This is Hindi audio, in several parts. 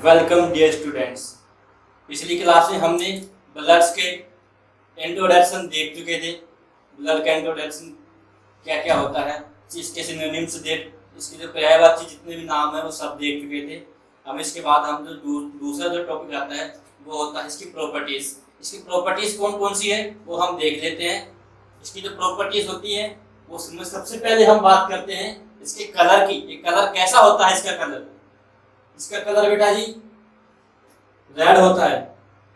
Welcome dear students. पिछली क्लास में हमने ब्लड्स के इंट्रोडक्शन देख चुके थे। ब्लड का इंट्रोडक्शन क्या क्या होता है, इसके सिनोनिम्स देख, इसके जो पर्यायवाची जितने भी नाम है वो सब देख चुके थे। अब इसके बाद हम जो दूसरा जो टॉपिक आता है वो होता है इसकी प्रॉपर्टीज। इसकी प्रॉपर्टीज कौन कौन सी है वो हम देख लेते हैं। इसकी जो प्रॉपर्टीज होती है वो सबसे पहले हम बात करते हैं इसके कलर की। ये कलर कैसा होता है, इसका कलर बेटा जी रेड होता है।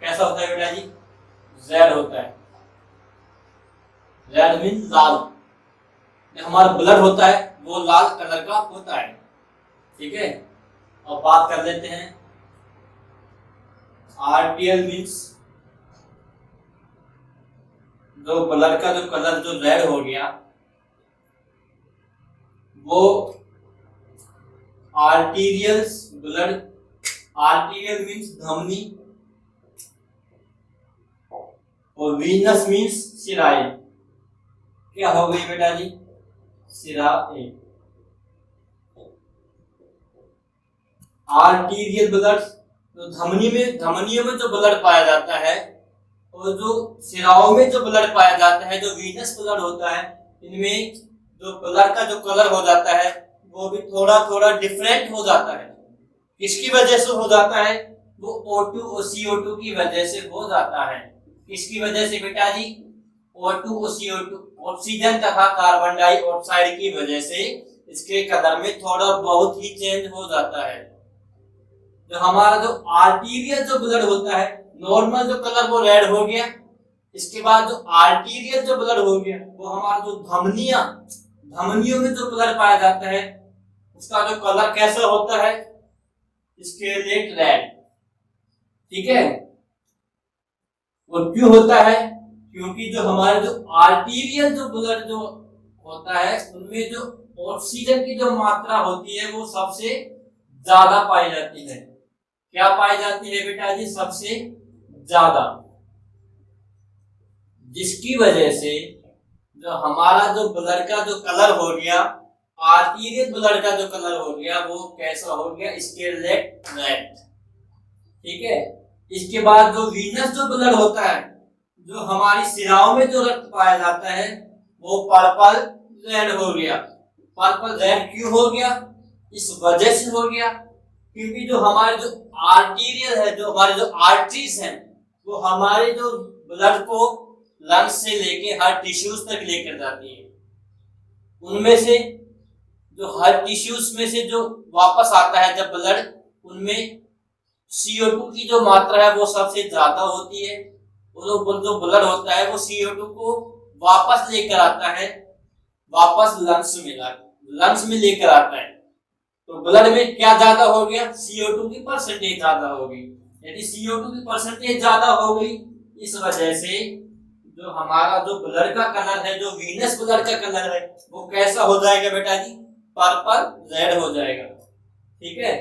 कैसा होता है बेटा जी? रेड होता है। रेड मीन लाल। जो हमारा ब्लड होता है वो लाल कलर का होता है। ठीक है, अब बात कर लेते हैं आरटीएल मीन्स जो ब्लड का जो कलर जो रेड हो गया वो आर्टीरियल ब्लड। आर्टीरियल मीन्स धमनी और वीनस मीन्स सिराए। क्या हो गई बेटा जी? सिराए। आर्टीरियल ब्लड तो धमनियों में जो ब्लड पाया जाता है और जो सिराओं में जो ब्लड पाया जाता है, जो वीनस ब्लड होता है, इनमें जो ब्लड का जो कलर हो जाता है वो भी थोड़ा थोड़ा डिफरेंट हो जाता है। किसकी वजह से हो जाता है? वो O2 और CO2 की वजह से हो जाता है। किसकी वजह से बेटा जी? O2 और CO2 ऑक्सीजन तथा कार्बन डाइऑक्साइड की वजह से इसके कलर में थोड़ा बहुत ही चेंज हो जाता है। जो हमारा जो आर्टीरियल जो ब्लड होता है, नॉर्मल जो कलर वो रेड हो गया। इसके बाद जो आर्टीरियल जो ब्लड हो गया वो हमारा जो धमनियों में जो ब्लड पाया जाता है उसका जो कलर कैसा होता है? स्केलेट रेड। ठीक है, और क्यों होता है? क्योंकि जो हमारे जो आर्टीरियल जो ब्लड जो होता है उनमें जो ऑक्सीजन की जो मात्रा होती है वो सबसे ज्यादा पाई जाती है। क्या पाई जाती है बेटा जी? सबसे ज्यादा। जिसकी वजह से जो हमारा जो ब्लड का जो कलर हो गया, आर्टीरियल ब्लड का जो कलर हो गया वो कैसा हो गया? स्केलेट रेड। ठीक है, इसके बाद जो वीनस जो ब्लड होता है, जो हमारी सिराओं में जो रक्त पाया जाता है वो पर्पल रेड हो गया। पर्पल रेड क्यों हो गया? इस वजह से हो गया क्योंकि जो हमारे जो आर्टीरियल है, जो हमारे जो आर्टरीज हैं, वो हमारे जो ब्लड को लंग्स से लेके हर टिश्यूज तक लेकर जाती है। उनमें से जो हर टिश्यूज में से जो वापस आता है जब ब्लड, उनमें CO2 की जो मात्रा है वो सबसे ज्यादा होती है। वो जो ब्लड होता है वो CO2 को वापस लेकर आता है, वापस लंग्स में लेकर आता है। तो ब्लड में क्या ज्यादा हो गया? CO2 की परसेंटेज ज्यादा हो गई। यदि CO2 की परसेंटेज ज्यादा हो गई, इस वजह से जो हमारा जो ब्लड का कलर है, जो वीनस ब्लड का कलर है, वो कैसा हो जाएगा बेटा जी? पर्पल रेड हो जाएगा। ठीक है,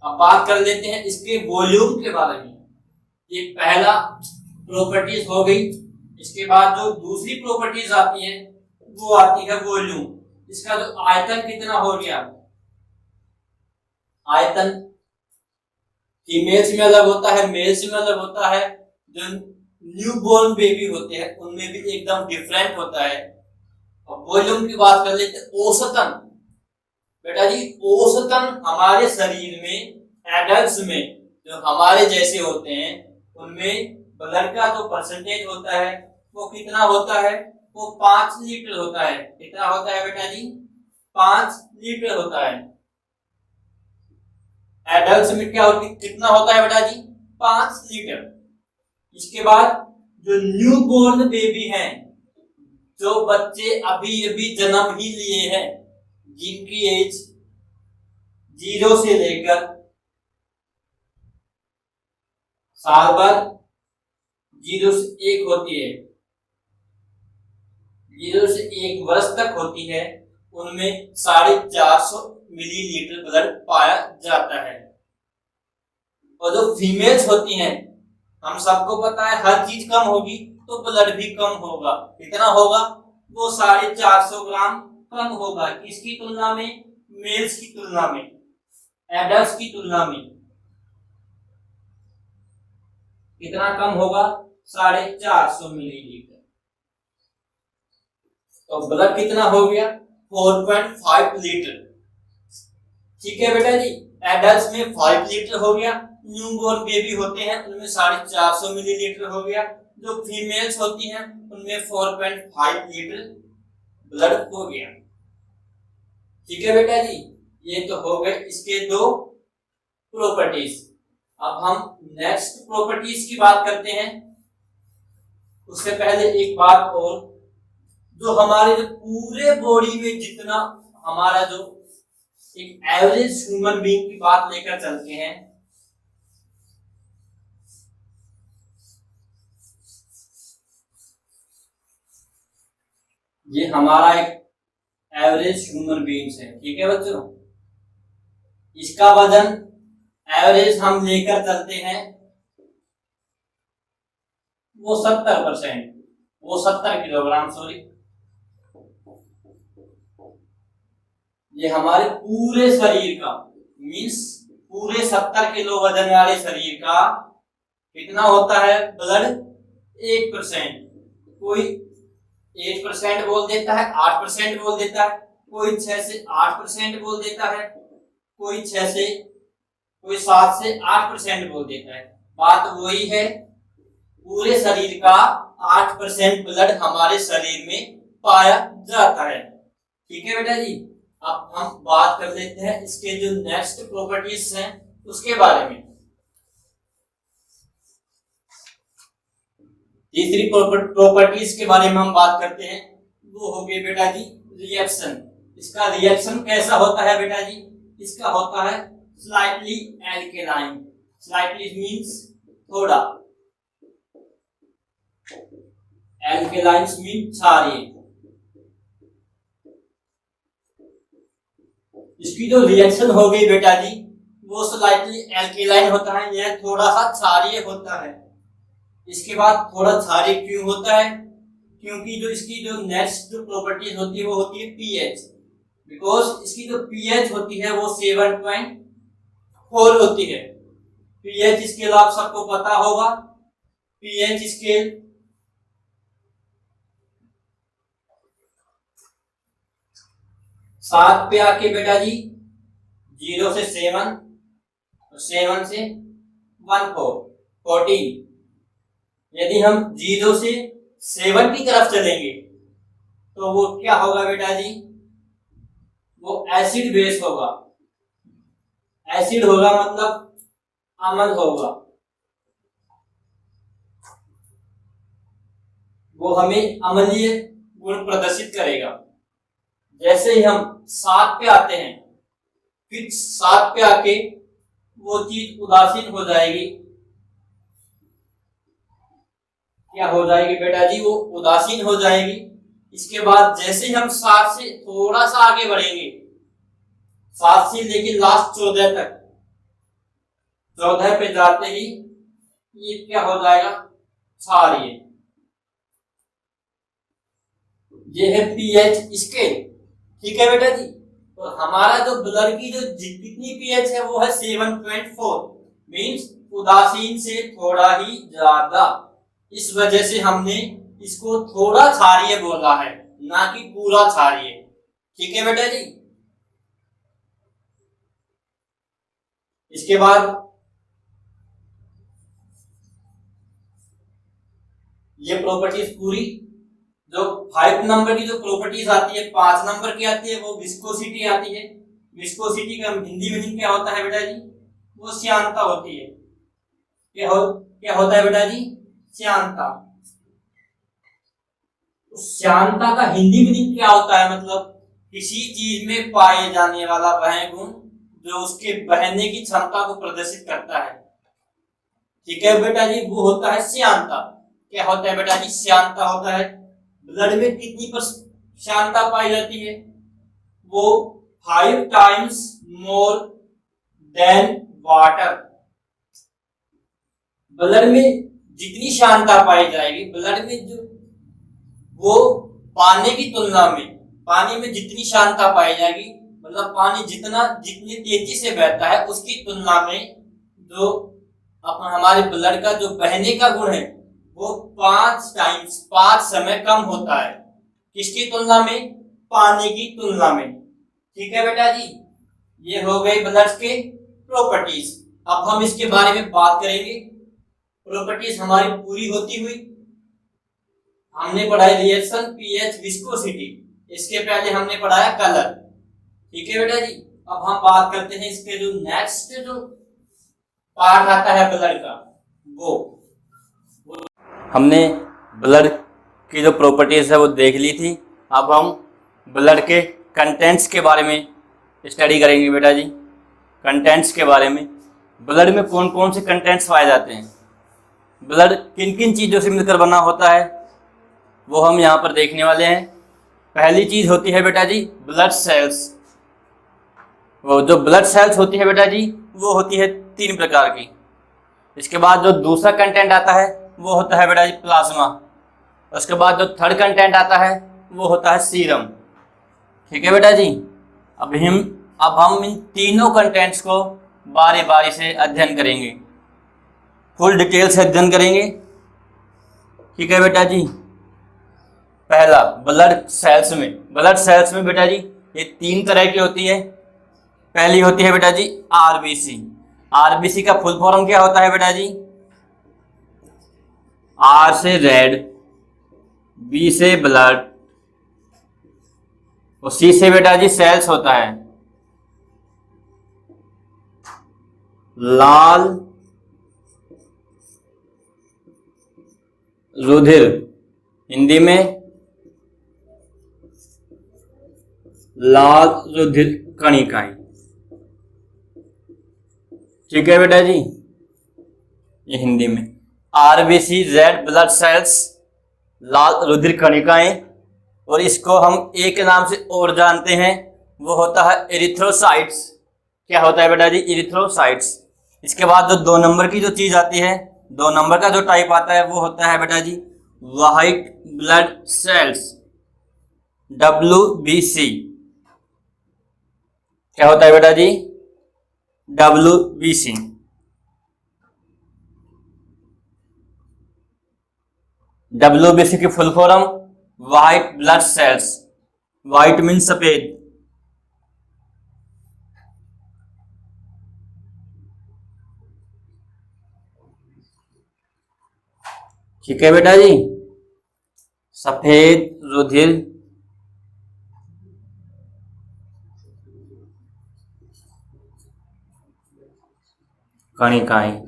अब बात कर लेते हैं इसके वॉल्यूम के बारे में। ये पहला प्रॉपर्टीज हो गई। इसके बाद जो दूसरी प्रॉपर्टीज आती है वो आती है वॉल्यूम। इसका जो आयतन कितना हो गया? आयतन फीमेल्स में अलग होता है, मेल्स में अलग होता है। जो न्यूबॉर्न बेबी होते हैं उनमें भी एकदम डिफरेंट होता है। अब वॉल्यूम की बात कर लेते हैं। औसतन बेटा जी, औसतन हमारे शरीर में एडल्ट्स में जो हमारे जैसे होते हैं उनमें ब्लड का जो परसेंटेज होता है वो कितना होता है? वो 5 लीटर होता है। कितना होता है बेटा जी? 5 लीटर होता है। एडल्ट्स में क्या होती, कितना होता है बेटा जी? 5 लीटर। इसके बाद जो न्यूबॉर्न बेबी हैं, जो बच्चे अभी अभी जन्म ही लिए हैं, जिनकी एज 0 से लेकर साल भर 0 से 1 होती है, 0 से 1 वर्ष तक होती है, उनमें 450 मिलीलीटर ब्लड पाया जाता है। और जो फीमेल्स होती हैं, हम सबको पता है हर चीज कम होगी तो ब्लड भी कम होगा। कितना होगा? वो 450 ग्राम कम होगा। किसकी तुलना में? मेल्स की तुलना में, एडल्ट्स की तुलना में। कितना कम होगा? 450 मिलीलीटर। तो ब्लड कितना हो गया? 4.5 लीटर। ठीक है बेटा जी, एडल्ट में 5 लीटर हो गया, न्यूबॉर्न बेबी होते हैं उनमें 450 मिलीलीटर हो गया, जो फीमेल्स होती हैं उनमें 4.5 लीटर ब्लड हो गया। ठीक है बेटा जी, ये तो हो गए इसके दो प्रॉपर्टीज। अब हम नेक्स्ट प्रॉपर्टीज की बात करते हैं। उससे पहले एक बात और, जो हमारे जो पूरे बॉडी में जितना हमारा जो एक एवरेज ह्यूमन बीइंग की बात लेकर चलते हैं, ये हमारा एक एवरेज ह्यूमन बीइंग्स है। ठीक है बच्चों, इसका वजन एवरेज हम लेकर चलते हैं वो 70%, वो 70 किलोग्राम, सॉरी, ये हमारे पूरे शरीर का मीन्स पूरे 70 किलो वजन वाले शरीर का कितना होता है ब्लड? 1%। कोई 8% बोल देता है, 8% बोल देता है, कोई 6 से 8% बोल देता है, कोई 6 से कोई 7 से 8% बोल देता है। बात वही है, पूरे शरीर का 8% ब्लड हमारे शरीर में पाया जाता है। ठीक है बेटा जी, अब हम बात कर लेते हैं इसके जो नेक्स्ट प्रॉपर्टीज हैं उसके बारे में। तीसरी प्रॉपर्टीज के बारे में हम बात करते हैं, वो हो गई बेटा जी रिएक्शन। इसका रिएक्शन कैसा होता है बेटा जी? इसका होता है स्लाइटली एल्केलाइन। स्लाइटली मींस थोड़ा, एल्केलाइंस मीन क्षारीय। इसकी जो रिएक्शन हो गई बेटा जी वो स्लाइटली एल्केलाइन होता है, यह थोड़ा सा क्षारीय होता है। इसके बाद थोड़ा क्षारीय क्यों होता है? क्योंकि जो इसकी जो नेक्स्ट जो प्रॉपर्टीज होती है वो होती है पीएच। बिकॉज इसकी जो पीएच होती है वो 7.4 होती है। पीएच स्केल आप सबको पता होगा, पीएच स्केल सात पे आके बेटा जी 0 से 7, 7 से 14। यदि हम 0 से 7 की तरफ चलेंगे तो वो क्या होगा बेटा जी? वो एसिड बेस होगा। एसिड होगा मतलब अम्ल होगा, वो हमें अम्लीय गुण प्रदर्शित करेगा। जैसे ही हम 7 पे आते हैं, फिर 7 पे आके वो चीज उदासीन हो जाएगी। क्या हो जाएगी बेटा जी? वो उदासीन हो जाएगी। इसके बाद जैसे ही हम 7 से थोड़ा सा आगे बढ़ेंगे, 7 से लेके लास्ट 14 तक, 14 पे जाते ही ये क्या हो जाएगा? क्षारीय। ये है पीएच स्केल। ठीक है बेटा जी, तो हमारा जो ब्लड की जो कितनी पीएच है वो है 7.4, मींस उदासीन से थोड़ा ही ज्यादा। इस वजह से हमने इसको थोड़ा क्षारीय बोला है, ना कि पूरा क्षारीय। ठीक है बेटा जी, इसके बाद ये प्रॉपर्टीज पूरी, जो 5 नंबर की जो प्रॉपर्टीज आती है, 5 नंबर की आती है वो विस्कोसिटी आती है। विस्कोसिटी का हिंदी मीनिंग क्या होता है बेटा जी? वो श्यानता होती है। क्या होता है बेटा जी? श्यानता। श्यानता का हिंदी मीनिंग क्या होता है? मतलब किसी चीज में पाए जाने वाला वह गुण जो उसके बहने की क्षमता को प्रदर्शित करता है। ठीक है बेटा जी, वो होता है श्यानता। क्या होता है बेटा जी? श्यानता होता है। ब्लड में कितनी श्यानता पाई जाती है? वो 5 times more than water. Blood में जितनी श्यानता पाई जाएगी, ब्लड में जो वो पानी की तुलना में, पानी में जितनी श्यानता पाई जाएगी, मतलब पानी जितनी तेजी से बहता है उसकी तुलना में जो अब हमारे ब्लड का जो बहने का गुण है वो 5 समय कम होता है। किसकी तुलना में? पानी की तुलना में। ठीक है बेटा जी, ये हो गई ब्लड के प्रॉपर्टीज। अब हम इसके बारे में बात करेंगे। प्रॉपर्टीज हमारी पूरी होती हुई हमने पढ़ाई रिएक्शन, पीएच, विस्कोसिटी। इसके पहले हमने पढ़ाया कलर। ठीक है बेटा जी, अब हम बात करते हैं इसके जो नेक्स्ट जो पार्ट आता है ब्लड का, वो हमने ब्लड की जो प्रॉपर्टीज है वो देख ली थी। अब हम ब्लड के कंटेंट्स के बारे में स्टडी करेंगे बेटा जी। कंटेंट्स के बारे में, ब्लड में कौन कौन से कंटेंट्स पाए जाते हैं, ब्लड किन किन चीज़ों से मिलकर बना होता है, वो हम यहाँ पर देखने वाले हैं। पहली चीज़ होती है बेटा जी ब्लड सेल्स। वो जो ब्लड सेल्स होती है बेटा जी वो होती है 3 प्रकार की। इसके बाद जो दूसरा कंटेंट आता है वो होता है बेटा जी प्लाज्मा। उसके बाद जो थर्ड कंटेंट आता है वो होता है सीरम। ठीक है बेटा जी, अब हम इन तीनों कंटेंट्स को बारी बारी से अध्ययन करेंगे, फुल डिटेल से अध्ययन करेंगे। ठीक है बेटा जी, पहला ब्लड सेल्स में बेटा जी ये 3 तरह की होती है। पहली होती है बेटा जी आरबीसी। आरबीसी का फुल फॉर्म क्या होता है बेटा जी? आर से रेड, बी से ब्लड और सी से बेटा जी सेल्स होता है। लाल रुधिर, हिंदी में लाल रुधिर कणिकाएं। ठीक है बेटा जी, ये हिंदी में आरबीसी, रेड ब्लड सेल्स, लाल रुधिर कणिकाएं। और इसको हम एक नाम से और जानते हैं, वो होता है एरिथ्रोसाइट्स। क्या होता है बेटा जी? एरिथ्रोसाइट्स। इसके बाद जो 2 नंबर की जो चीज आती है, 2 नंबर का जो टाइप आता है वो होता है बेटा जी व्हाइट ब्लड सेल्स, WBC। क्या होता है बेटा जी? WBC। WBC की full form white blood sales. White mean सफेद। ठीक है बेटा जी, सफेद रुधिर कणिकाएं।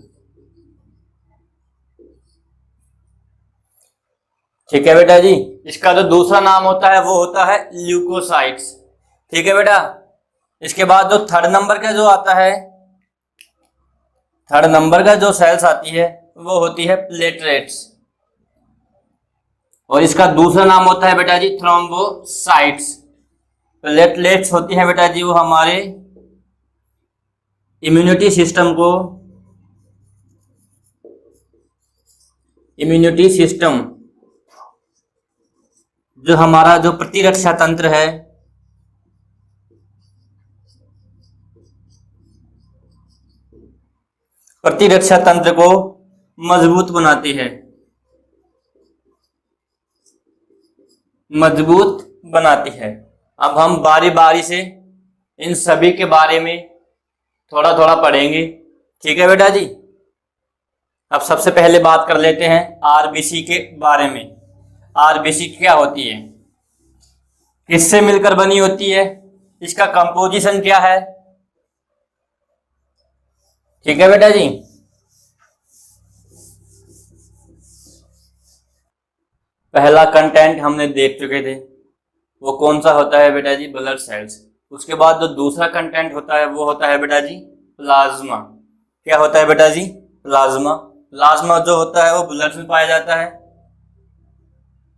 ठीक है बेटा जी, इसका जो दूसरा नाम होता है वो होता है ल्यूकोसाइट्स। ठीक है बेटा, इसके बाद जो 3rd नंबर का जो आता है, 3rd नंबर का जो सेल्स आती है वो होती है प्लेटलेट्स। और इसका दूसरा नाम होता है बेटा जी थ्रोम्बोसाइट्स। प्लेटलेट्स होती है बेटा जी वो हमारे इम्यूनिटी सिस्टम जो हमारा जो प्रतिरक्षा तंत्र है, प्रतिरक्षा तंत्र को मजबूत बनाती है, मजबूत बनाती है। अब हम बारी बारी से इन सभी के बारे में थोड़ा थोड़ा पढ़ेंगे। ठीक है बेटा जी, अब सबसे पहले बात कर लेते हैं आरबीसी के बारे में। आरबीसी क्या होती है, किससे मिलकर बनी होती है, इसका कंपोजिशन क्या है? ठीक है बेटा जी, पहला कंटेंट हमने देख चुके थे, वो कौन सा होता है बेटा जी? Blood cells. उसके बाद जो दूसरा कंटेंट होता है वो होता है बेटा जी प्लाज्मा। क्या होता है बेटा जी? प्लाज्मा। प्लाज्मा जो होता है वो ब्लड में पाया जाता है,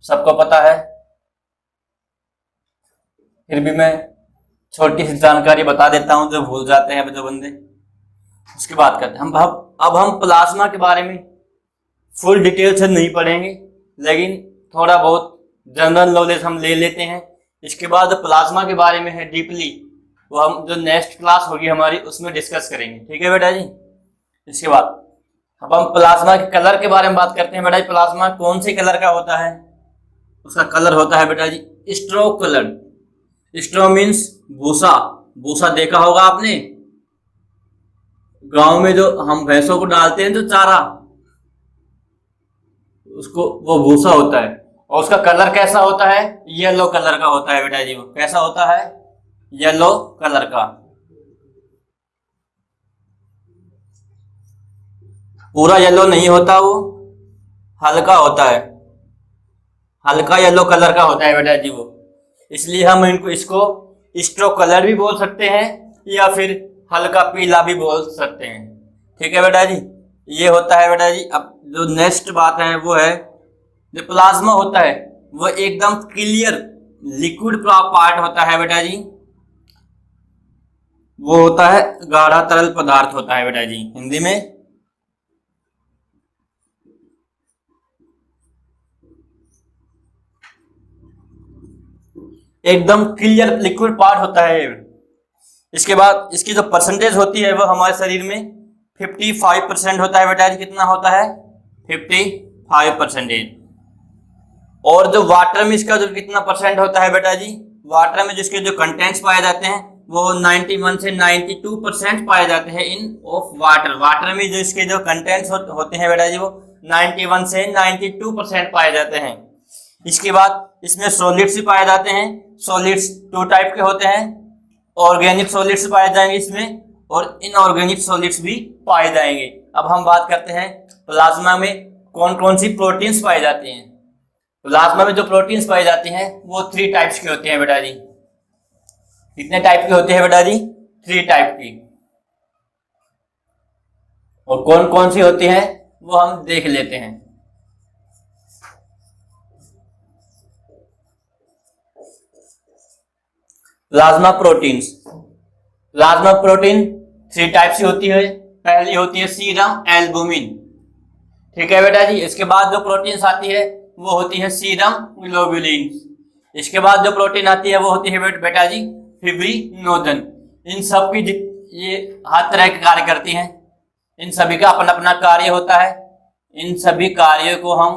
सबको पता है। फिर भी मैं छोटी सी जानकारी बता देता हूं जो भूल जाते हैं जो बंदे। उसकी बात करते हैं अब हम प्लाज्मा के बारे में फुल डिटेल से नहीं पढ़ेंगे, लेकिन थोड़ा बहुत जनरल नॉलेज हम ले लेते हैं। इसके बाद प्लाज्मा के बारे में है डीपली, वो हम जो नेक्स्ट क्लास होगी हमारी उसमें डिस्कस करेंगे। ठीक है बेटा जी, इसके बाद अब हम प्लाज्मा के कलर के बारे में बात करते हैं बेटा जी। प्लाज्मा कौन से कलर का होता है? उसका कलर होता है बेटा जी स्ट्रो कलर। स्ट्रो मीन्स भूसा। भूसा देखा होगा आपने, गांव में जो हम भैंसों को डालते हैं जो चारा, उसको वो भूसा होता है। और उसका कलर कैसा होता है? येलो कलर का होता है बेटा जी। वो कैसा होता है? येलो कलर का। पूरा येलो नहीं होता, वो हल्का होता है, हल्का येलो कलर का होता है बेटा जी वो। इसलिए हम इसको स्ट्रो कलर भी बोल सकते हैं या फिर हल्का पीला भी बोल सकते हैं। ठीक है बेटा जी, ये होता है बेटा जी। अब जो नेक्स्ट बात है वो है, जो प्लाज्मा होता है वो एकदम क्लियर लिक्विड पार्ट होता है बेटा जी। वो होता है गाढ़ा तरल पदार्थ होता है बेटा जी हिंदी में। एकदम क्लियर लिक्विड पार्ट होता है। इसके बाद इसकी जो परसेंटेज होती है वो हमारे शरीर में 55% होता है बेटा जी। कितना होता है? 55%। और जो वाटर में इसका जो कितना परसेंट होता है बेटा जी? वाटर में जिसके जो कंटेंट्स पाए जाते हैं वो 91 से 92% पाए जाते हैं इन ऑफ वाटर। वाटर में जो इसके जो कंटेंट्स होते हैं बेटा जी वो 91 से 92% पाए जाते हैं। इसके बाद इसमें सॉलिड्स भी पाए जाते हैं। सॉलिड्स 2 टाइप के होते हैं, ऑर्गेनिक सॉलिड्स पाए जाएंगे इसमें और इनऑर्गेनिक सॉलिड्स भी पाए जाएंगे। अब हम बात करते हैं प्लाज्मा में कौन कौन सी प्रोटीन्स पाई जाती हैं। प्लाज्मा में जो प्रोटीन्स पाई जाती हैं वो 3 टाइप्स की होती हैं बेटा जी। कितने टाइप की होती है बेटा जी? 3 टाइप की। और कौन कौन सी होती है वो हम देख लेते हैं। Plasma proteins. Plasma protein 3 type की होती है। पहली होती है सीरम एल्बुमिन। ठीक है बेटा जी। इसके बाद जो प्रोटीन्स आती है वो होती है सीरम ग्लोबुलिन। इसके बाद जो प्रोटीन आती है वो होती है बेटा जी फिब्रिनोजन। इन सब की ये हर तरह के कार्य करती हैं। इन सभी का अपना अपना कार्य होता है। इन सभी कार्यों को हम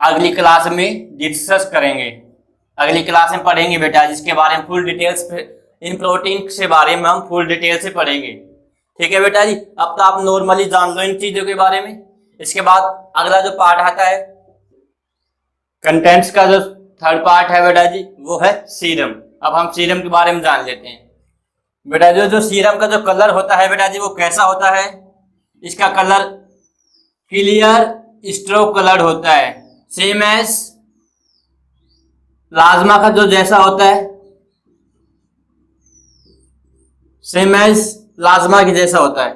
अगली क्लास में डिस्कस करेंगे, अगली क्लास में पढ़ेंगे बेटा, जिसके बारे में फुल डिटेल्स, इन प्रोटीन के बारे में हम फुल डिटेल से पढ़ेंगे। ठीक है बेटा जी। अब तो आप नॉर्मली जान लो इन चीजों के बारे में। इसके बाद अगला जो पार्ट आता है कंटेंट्स का, जो 3rd पार्ट है बेटा जी वो है सीरम। अब हम सीरम के बारे में जान लेते हैं बेटा। जो सीरम का जो कलर होता है बेटा जी वो कैसा होता है? इसका कलर क्लियर स्ट्रो कलर होता है, सेम एज प्लाज्मा का जो जैसा होता है, सेम एज प्लाज्मा के जैसा होता है।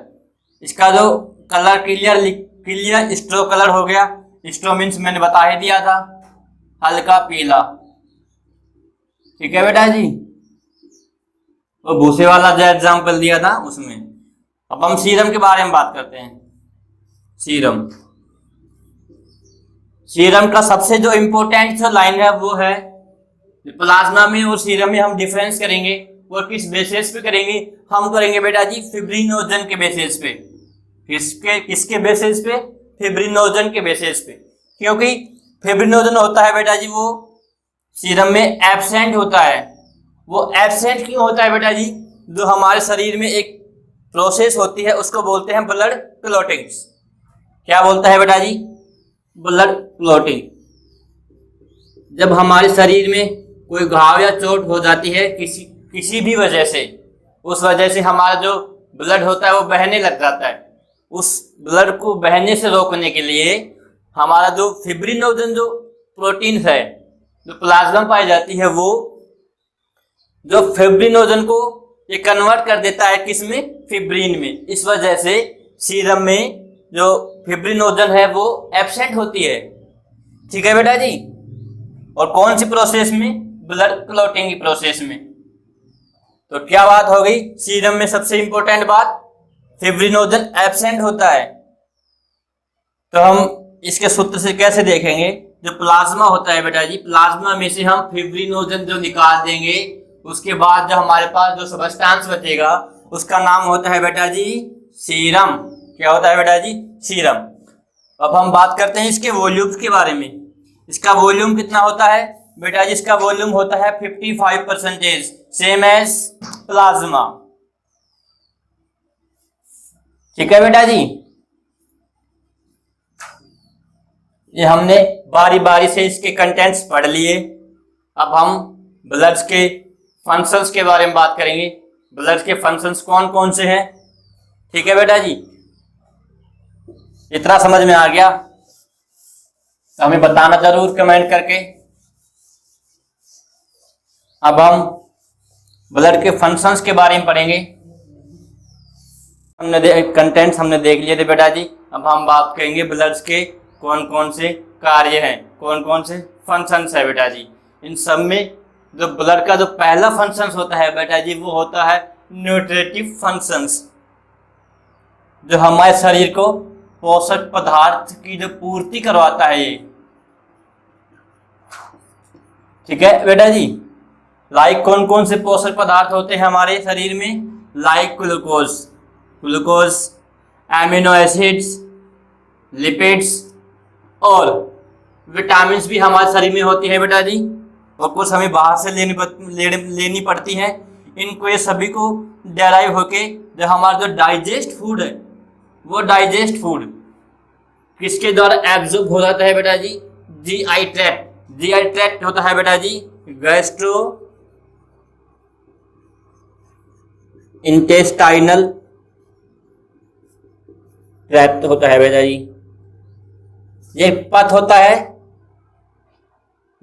इसका जो कलर क्लियर स्ट्रो कलर हो गया। स्ट्रो मीन्स मैंने बता ही दिया था, हल्का पीला। ठीक है बेटा जी। वो भूसे वाला जो एग्जाम्पल दिया था उसमें। अब हम सीरम के बारे में बात करते हैं। सीरम, सीरम का सबसे जो इंपॉर्टेंट जो लाइन है वो है, प्लाज्मा में और सीरम में हम डिफरेंस करेंगे और किस बेसिस पे करेंगे? हम करेंगे बेटा जी फिब्रिनोजन के बेसिस पे। किसके बेसिस पे? फिब्रिनोजन के बेसिस पे। क्योंकि फिब्रिनोजन होता है बेटा जी वो सीरम में एब्सेंट होता है। वो एब्सेंट क्यों होता है बेटा जी? जो हमारे शरीर में एक प्रोसेस होती है उसको बोलते हैं ब्लड क्लॉटिंग। क्या बोलता है बेटा जी? Blood clotting. जब हमारे शरीर में कोई घाव या चोट हो जाती है किसी भी वजह से, उस वजह से हमारा जो ब्लड होता है वो बहने लग जाता है। उस ब्लड को बहने से रोकने के लिए हमारा जो फिब्रिनोजन जो प्रोटीन है जो प्लाज्मा में पाई जाती है, वो जो फिब्रिनोजन को ये कन्वर्ट कर देता है किसमें? फिब्रिन में। इस वजह से सीरम में जो फिब्रिनोजन है वो एब्सेंट होती है। ठीक है बेटा जी। और कौन सी प्रोसेस में? ब्लड क्लॉटिंग की प्रोसेस में। तो क्या बात हो गई? सीरम में सबसे इंपॉर्टेंट बात, फिब्रिनोजन एब्सेंट होता है। तो हम इसके सूत्र से कैसे देखेंगे? जो प्लाज्मा होता है बेटा जी, प्लाज्मा में से हम फिब्रिनोजन जो निकाल देंगे, उसके बाद जो हमारे पास जो सबस्टेंस बचेगा उसका नाम होता है बेटा जी सीरम। क्या होता है बेटा जी? सीरम। अब हम बात करते हैं इसके वॉल्यूम के बारे में। इसका वॉल्यूम कितना होता है बेटा जी? इसका वॉल्यूम होता है 55%, सेम एज प्लाज्मा। ठीक है बेटा जी, ये हमने बारी बारी से इसके कंटेंट्स पढ़ लिए। अब हम ब्लड्स के फंक्शंस के बारे में बात करेंगे। ब्लड्स के फंक्शंस कौन कौन से हैं? ठीक है बेटा जी, इतना समझ में आ गया तो हमें बताना जरूर कमेंट करके। अब हम ब्लड के फंक्शंस के बारे में पढ़ेंगे। कंटेंट्स हमने देख लिए थे बेटा जी। अब हम बात करेंगे ब्लड्स के कौन कौन से कार्य हैं, कौन कौन से फंक्शंस है बेटा जी। इन सब में जो ब्लड का जो पहला फंक्शंस होता है बेटा जी, वो होता है न्यूट्रिटिव फंक्शंस, जो हमारे शरीर को पोषक पदार्थ की जो पूर्ति करवाता है ये। ठीक है बेटा जी, लाइक कौन कौन से पोषक पदार्थ होते हैं हमारे शरीर में? Like glucose, amino acids, lipids और विटामिन्स भी हमारे शरीर में होती है बेटा जी, और कुछ हमें बाहर से लेनी पड़ती है। इनको ये सभी को डेराइव होके जो हमारा जो डाइजेस्ट फूड है, वो डाइजेस्ट फूड किसके द्वारा एब्जॉर्ब हो जाता है बेटा जी? GI tract. जीआई ट्रैक्ट होता है बेटा जी गैस्ट्रो इंटेस्टाइनल ट्रैक्ट होता है बेटा जी। ये पथ होता है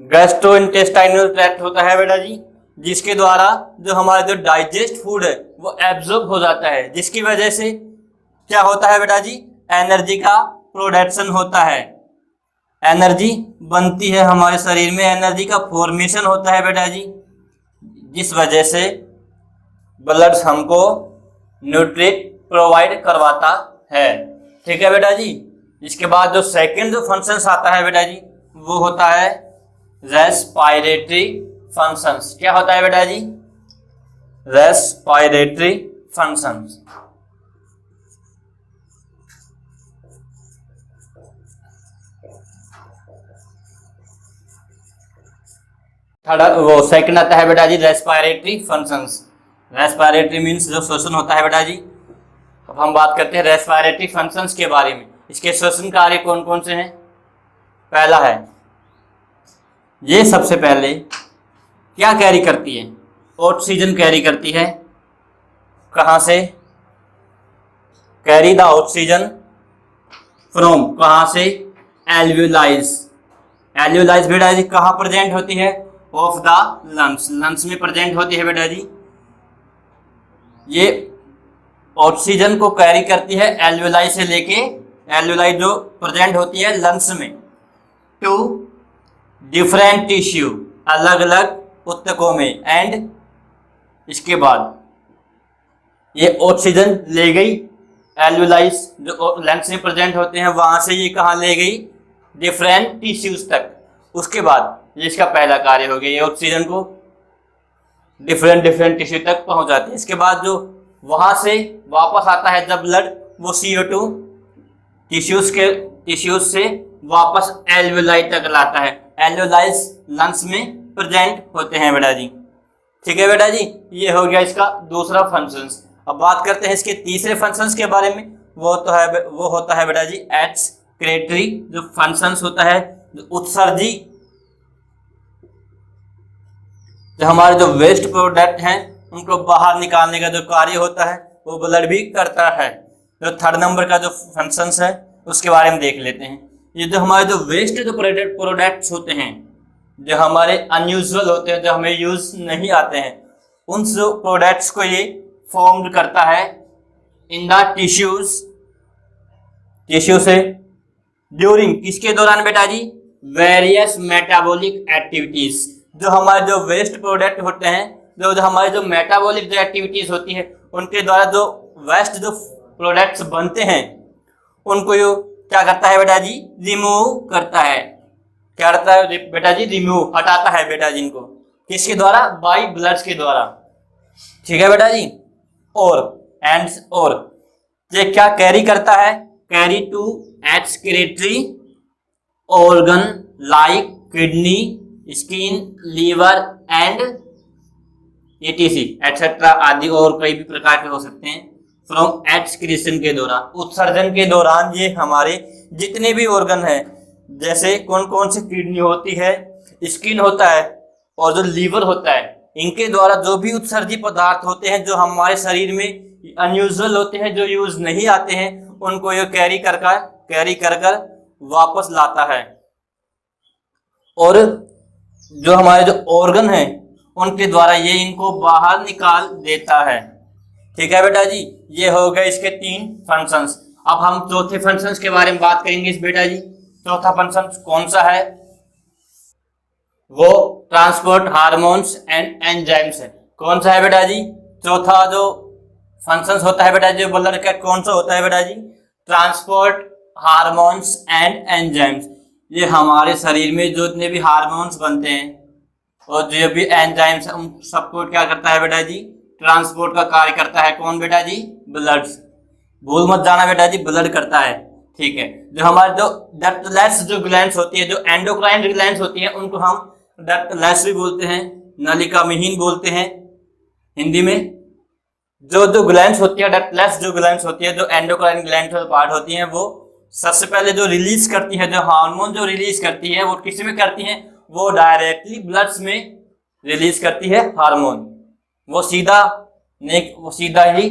गैस्ट्रो इंटेस्टाइनल ट्रैक्ट होता है बेटा जी, जिसके द्वारा जो हमारा जो डाइजेस्ट फूड है वो एब्जॉर्ब हो जाता है, जिसकी वजह से क्या होता है बेटा जी? एनर्जी का प्रोडक्शन होता है, एनर्जी बनती है हमारे शरीर में, एनर्जी का फॉर्मेशन होता है बेटा जी, जिस वजह से ब्लड हमको न्यूट्रिट प्रोवाइड करवाता है। ठीक है बेटा जी, इसके बाद जो सेकंड जो फंक्शंस आता है बेटा जी, वो होता है रेस्पिरेटरी फंक्शंस। क्या होता है बेटा जी? Respiratory functions. थर्ड वो सेकंड आता है बेटा जी रेस्पिरेटरी फंक्शंस। रेस्पिरेटरी मीन्स जो श्वसन होता है बेटा जी। अब हम बात करते हैं रेस्पिरेटरी फंक्शंस के बारे में। इसके श्वसन कार्य कौन कौन से हैं? पहला है, ये सबसे पहले क्या कैरी करती है? ऑक्सीजन कैरी करती है। कहाँ से? कैरी द ऑक्सीजन फ्रॉम, कहाँ से? एल्वियोलाइज। एल्वियोलाइज बेटा जी कहाँ प्रेजेंट होती है? ऑफ द लंग्स, लंग्स में प्रेजेंट होती है बेटा जी। ये ऑक्सीजन को कैरी करती है एल्वियोलाई से लेके, एल्वियोलाई जो प्रेजेंट होती है लंग्स में, टू डिफरेंट टिश्यू, अलग अलग ऊतकों में। एंड इसके बाद ये ऑक्सीजन ले गई एल्वियोलाई जो लंग्स में प्रेजेंट होते हैं वहां से, ये कहाँ ले गई? डिफरेंट टिश्यूज तक। उसके बाद ये इसका पहला कार्य हो गया, ये ऑक्सीजन को डिफरेंट टिश्यू तक पहुंचाते हैं। इसके बाद जो वहां से वापस आता है जब ब्लड, वो CO2 टिश्यूज से वापस एल्वियोलाई तक लाता है। एल्वियोलाइज लंग्स में प्रेजेंट होते हैं बेटा जी। ठीक है बेटा जी, ये हो गया इसका दूसरा फंक्शंस। अब बात करते हैं इसके तीसरे फंक्शंस के बारे में। वो होता है बेटा जी एक्सक्रीटरी जो फंक्शंस होता है, जो उत्सर्जी, जो हमारे जो वेस्ट प्रोडक्ट हैं उनको बाहर निकालने का जो कार्य होता है वो ब्लड भी करता है। जो थर्ड नंबर का जो फंक्शंस है उसके बारे में देख लेते हैं। ये जो हमारे जो वेस्ट जो प्रोडक्ट्स होते हैं, जो हमारे अनयूजुअल होते हैं, जो हमें यूज नहीं आते हैं, उन जो प्रोडक्ट्स को ये फॉर्म करता है इन द टिश्यूज, टिश्यू से ड्यूरिंग, किसके दौरान बेटा जी? Various metabolic activities. जो हमारे जो वेस्ट प्रोडक्ट होते हैं, जो हमारे जो मेटाबॉलिक जो एक्टिविटीज होती है, उनके द्वारा जो वेस्ट जो प्रोडक्ट्स बनते हैं उनको ये क्या करता है बेटा जी? रिमूव करता है। क्या करता है बेटा जी? रिमूव, हटाता है बेटा जी इनको। किसके द्वारा? बाई ब्लड्स के द्वारा। ठीक है बेटा जी। और ये क्या कैरी करता है? Carry to excretory organ like kidney, skin, liver and ETC etcetera आदि और कई भी प्रकार के हो सकते हैं। फ्रॉम एक्सक्रीशन के दौरान, उत्सर्जन के दौरान ये हमारे जितने भी ऑर्गन है, जैसे कौन कौन सी किडनी होती है, स्किन होता है और जो लीवर होता है, इनके द्वारा जो भी उत्सर्जित पदार्थ होते हैं जो हमारे शरीर में अनयूजुअल होते हैं, जो यूज नहीं आते हैं, उनको ये कैरी कर वापस लाता है। और जो हमारे जो ऑर्गन है उनके द्वारा ये इनको बाहर निकाल देता है। ठीक है बेटा जी, ये हो गए इसके 3 फंक्शंस। अब हम चौथे फंक्शंस के बारे में बात करेंगे इस बेटा जी। चौथा फंक्शन कौन सा है? वो ट्रांसपोर्ट हार्मोन्स एंड एंजाइम्स है। कौन सा है बेटा जी? चौथा जो फंक्शंस होता है बेटा जी ब्लड का, कौन सा होता है बेटा जी? Transport hormones and enzymes. ये हमारे शरीर में जो जितने भी हार्मोन्स बनते हैं और जो भी एंजाइम्स, उन सबको क्या करता है बेटा जी? ट्रांसपोर्ट का कार्य करता है। कौन बेटा जी? ब्लड। भूल मत जाना बेटा जी, ब्लड करता है। ठीक है, जो हमारे जो डक्टलेस जो ग्लैंड्स होती है, जो एंडोक्राइन ग्लैंड्स होती है, उनको हम डक्टलेस भी बोलते हैं, नलिका विहीन बोलते हैं हिंदी में। जो ग्लैंड्स होती है, डक्टलेस जो ग्लैंड्स होती है, जो एंडोक्राइन ग्लैंड पार्ट होती है, वो सबसे पहले जो रिलीज करती है, जो हार्मोन जो रिलीज करती है, वो किस में करती है? वो डायरेक्टली ब्लड्स में रिलीज करती है हार्मोन। वो सीधा ही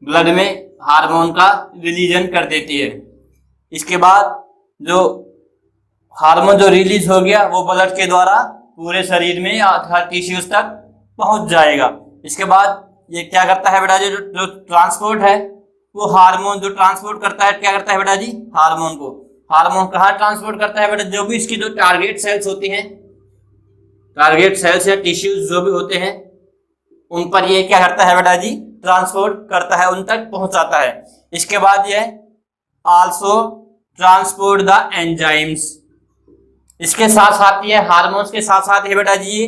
ब्लड में हार्मोन का रिलीजन कर देती है। इसके बाद जो हार्मोन जो रिलीज हो गया वो ब्लड के द्वारा पूरे शरीर में हर टिश्यूज तक पहुंच जाएगा। इसके बाद ये क्या करता है बेटा जी? जो ट्रांसपोर्ट है, वो हार्मोन जो ट्रांसपोर्ट करता है, क्या करता है बेटा जी? हार्मोन को। हार्मोन कहाँ ट्रांसपोर्ट करता है बेटा? जो भी इसकी जो टारगेट सेल्स होती हैं, टारगेट सेल्स या टिश्यूज जो भी होते हैं, उन पर ये क्या करता है बेटा जी? ट्रांसपोर्ट करता है, उन तक पहुंचाता है। इसके बाद ये आल्सो ट्रांसपोर्ट द एंजाइम्स। इसके साथ साथ ये हार्मोन्स के साथ साथ ये बेटा जी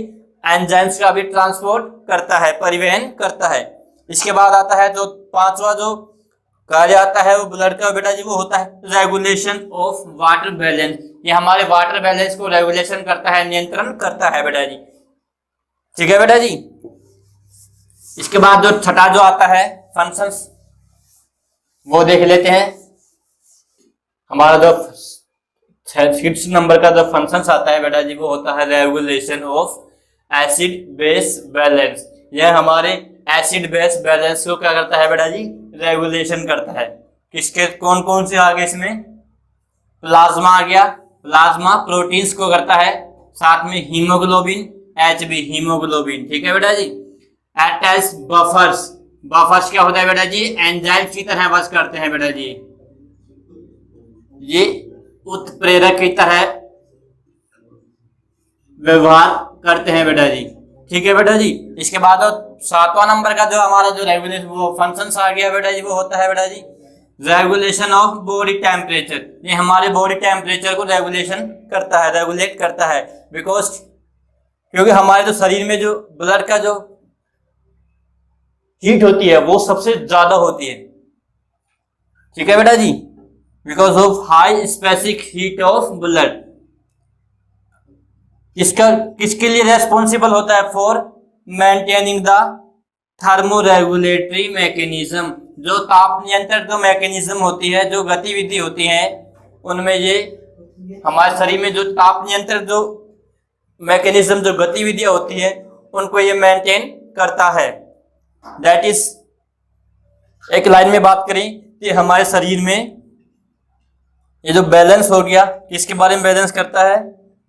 एंजाइम्स का भी ट्रांसपोर्ट करता है, परिवहन करता है। इसके बाद आता है जो 5वां जो कार्य आता है वो ब्लड का बेटा जी, वो होता है रेगुलेशन ऑफ वाटर बैलेंस। ये हमारे वाटर बैलेंस को रेगुलेशन करता है, नियंत्रण करता है बेटा जी। ठीक है बेटा जी। इसके बाद जो छठा जो आता है फंक्शंस, वो देख लेते हैं। हमारा जो 6 नंबर का जो फंक्शंस आता है बेटा जी, वो होता है regulation of acid base balance. यह हमारे एसिड बेस बैलेंस को क्या करता है बेटा जी? रेगुलेशन करता है। किसके कौन कौन से आ गए इसमें? प्लाज्मा आ गया, प्लाज्मा प्रोटीन्स को करता है, साथ में हीमोग्लोबिन, HB हीमोग्लोबिन। ठीक है बेटा जी। एटैच बफर्स, बफर्स क्या होता है बेटा जी? एंजाइम्स की तरह वर्क करते हैं बेटा जी। ये उत्प्रेरक की तरह व्यवहार करते हैं बेटा जी। ठीक है बेटा जी। इसके बाद 7वां नंबर का जो हमारा जो रेगुलेशन वो फंक्शंस आ गया बेटा जी, वो होता है बेटा जी रेगुलेशन ऑफ बॉडी टेम्परेचर। ये हमारे बॉडी टेम्परेचर को रेगुलेशन करता है, रेगुलेट करता है। बिकॉज क्योंकि हमारे जो शरीर में जो ब्लड का जो हीट होती है वो सबसे ज्यादा होती है। ठीक है बेटा जी, because of high specific heat of blood. इसका किसके लिए रेस्पॉन्सिबल होता है? For maintaining the thermoregulatory mechanism. जो ताप नियंत्रण जो मैकेनिज्म होती है, जो गतिविधि होती है, उनमें ये हमारे शरीर में जो ताप नियंत्रण जो मैकेनिज्म जो गतिविधियां होती है, उनको ये मेंटेन करता है। दैट इज, एक लाइन में बात करें कि हमारे शरीर में ये जो बैलेंस हो गया, किसके बारे में बैलेंस करता है?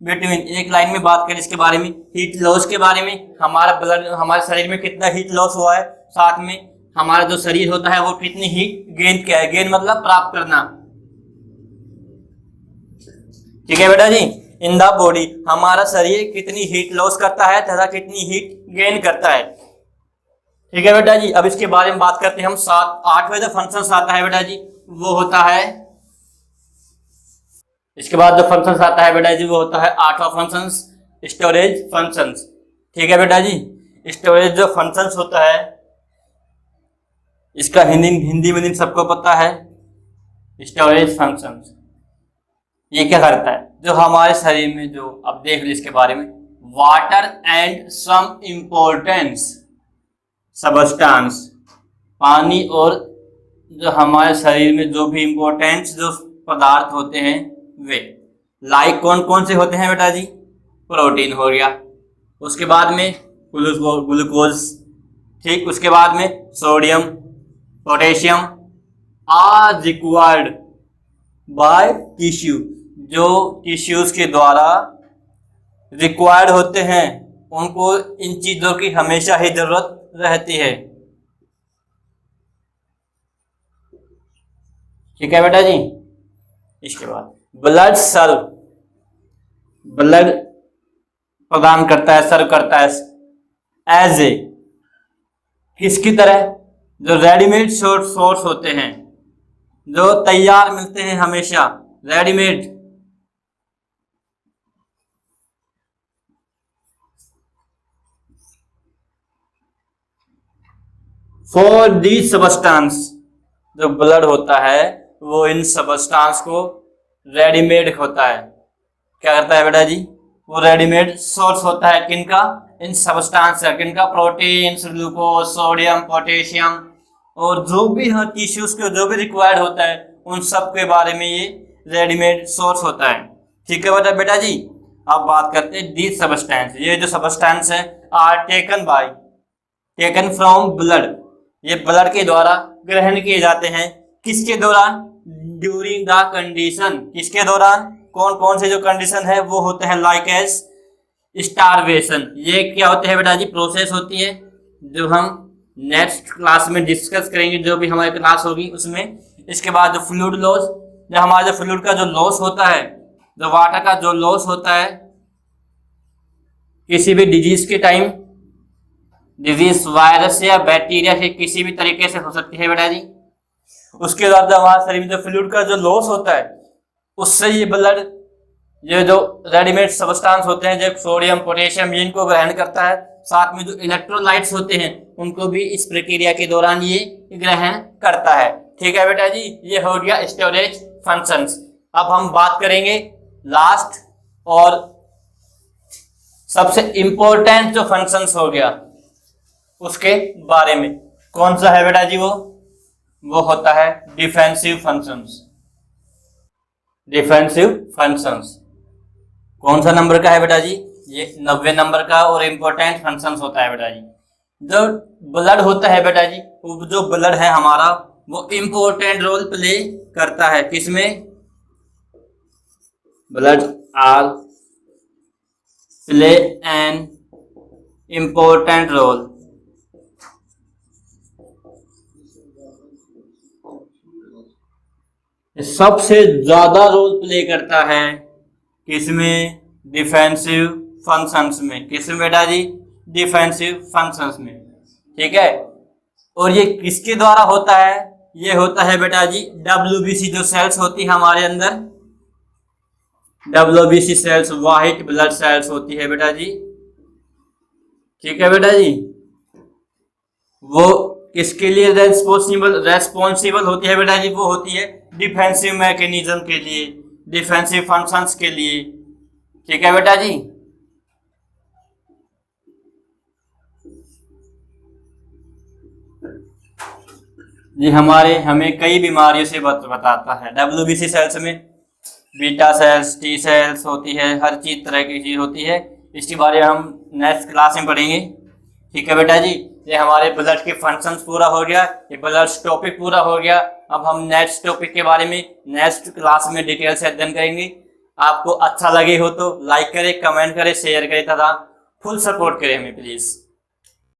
बिटवीन, एक लाइन में बात करें इसके बारे में, हीट लॉस के बारे में, हमारा ब्लड, हमारे शरीर में कितना हीट लॉस हुआ है, साथ में हमारा जो शरीर होता है वो कितनी हीट गेन किया है। गेन मतलब प्राप्त करना। ठीक है बेटा जी। इन द बॉडी, हमारा शरीर कितनी हीट लॉस करता है तथा कितनी हीट गेन करता है। ठीक है बेटा जी। अब इसके बारे में बात करते हैं हम। 8वां जो फंक्शन आता है बेटा जी, वो होता है, इसके बाद जो फंक्शंस आता है बेटा जी वो होता है 8वां फंक्शंस, स्टोरेज फंक्शंस। ठीक है बेटा जी। स्टोरेज जो फंक्शंस होता है इसका हिंदी मीनिंग सबको पता है, स्टोरेज फंक्शन। ये क्या करता है, जो हमारे शरीर में जो, अब देख लो इसके बारे में, water and some importance substance, पानी और जो हमारे शरीर में जो भी इम्पोर्टेंस जो पदार्थ होते हैं वे, लाइक कौन कौन से होते हैं बेटा जी, प्रोटीन हो गया, उसके बाद में ग्लूकोज, ठीक, उसके बाद में sodium, potassium, are required by tissue, जो टिश्यूज के द्वारा रिक्वायर्ड होते हैं, उनको इन चीजों की हमेशा ही जरूरत रहती है। ठीक है बेटा जी। इसके बाद ब्लड सर्व, ब्लड प्रदान करता है, सर्व करता है एज ए, किसकी तरह, जो रेडीमेड सोर्स होते हैं, जो तैयार मिलते हैं हमेशा, रेडीमेड, फॉर दी सबस्टांस, जो ब्लड होता है वो इन सबस्टांस को रेडीमेड होता है, क्या करता है बेटा जी, वो रेडीमेड सोर्स होता है किनका, इन सबस्टांस का, किनका, प्रोटीन, ग्लूकोज, सोडियम, पोटेशियम, और जो भी हाँ टिश्यूज को जो भी रिक्वायर्ड होता है उन सब के बारे में ये रेडीमेड सोर्स होता है। ठीक है बेटा जी। अब बात करते हैं दी सबस्टेंस, ये जो सबस्टेंस है आर टेकन फ्रॉम ब्लड, ये ब्लड के द्वारा ग्रहण किए जाते हैं, किसके दौरान, ड्यूरिंग द कंडीशन, किसके दौरान, कौन कौन से जो कंडीशन है वो होते हैं लाइक एज स्टारवेशन, ये क्या होते हैं बेटा जी, प्रोसेस होती है जो हम नेक्स्ट क्लास में डिस्कस करेंगे, जो भी हमारी क्लास होगी उसमें। इसके बाद जो फ्लूइड लॉस, जो हमारे जो फ्लूइड का जो लॉस होता है, जो वाटर का जो लॉस होता है किसी भी डिजीज के टाइम, डिजीज वायरस या बैक्टीरिया से किसी भी तरीके से हो सकती है बेटा जी। उसके बाद हमारे शरीर में जो फ्लूइड का जो लॉस होता है उससे ये ब्लड, ये जो रेडीमेड सबस्टांस होते हैं, जो सोडियम, पोटेशियम, इनको ग्रहण करता है, साथ में जो इलेक्ट्रोलाइट्स होते हैं उनको भी इस प्रक्रिया के दौरान ये ग्रहण करता है। ठीक है बेटा जी, ये हो गया स्टोरेज फंक्शंस। अब हम बात करेंगे लास्ट और सबसे इंपॉर्टेंट जो फंक्शंस हो गया उसके बारे में। कौन सा है बेटा जी, वो होता है डिफेंसिव फंक्शंस। डिफेंसिव फंक्शंस कौन सा नंबर का है बेटा जी, ये 90 नंबर का और इंपॉर्टेंट फंक्शंस होता है बेटा जी। जो ब्लड होता है बेटा जी, वो जो ब्लड है हमारा वो इंपॉर्टेंट रोल प्ले करता है, किसमें, blood are play an important role सबसे ज्यादा रोल प्ले करता है किसमें, डिफेंसिव फंक्शंस में। किसमें बेटा जी, डिफेंसिव फंक्शंस में। ठीक है, और ये किसके द्वारा होता है, ये होता है बेटा जी WBC जो सेल्स होती है हमारे अंदर, WBC cells, white blood cells होती है बेटा जी। ठीक है बेटा जी, वो किसके लिए रेस्पॉन्सिबल होती है बेटा जी, वो होती है डिफेंसिव मैकेनिज्म के लिए, डिफेंसिव फंक्शंस के लिए। ठीक है बेटा जी। ये हमें कई बीमारियों से बताता है। WBC सेल्स में बीटा सेल्स, टी सेल्स होती है, हर चीज तरह की चीज होती है। इसके बारे में हम नेक्स्ट क्लास में पढ़ेंगे। ठीक है बेटा जी, ये हमारे ब्लड के फंक्शंस पूरा हो गया, ये ब्लड टॉपिक पूरा हो गया। अब हम नेक्स्ट टॉपिक के बारे में नेक्स्ट क्लास में डिटेल से अध्ययन करेंगे। आपको अच्छा लगे हो तो लाइक करें, कमेंट करें, शेयर करें तथा फुल सपोर्ट करें हमें प्लीज।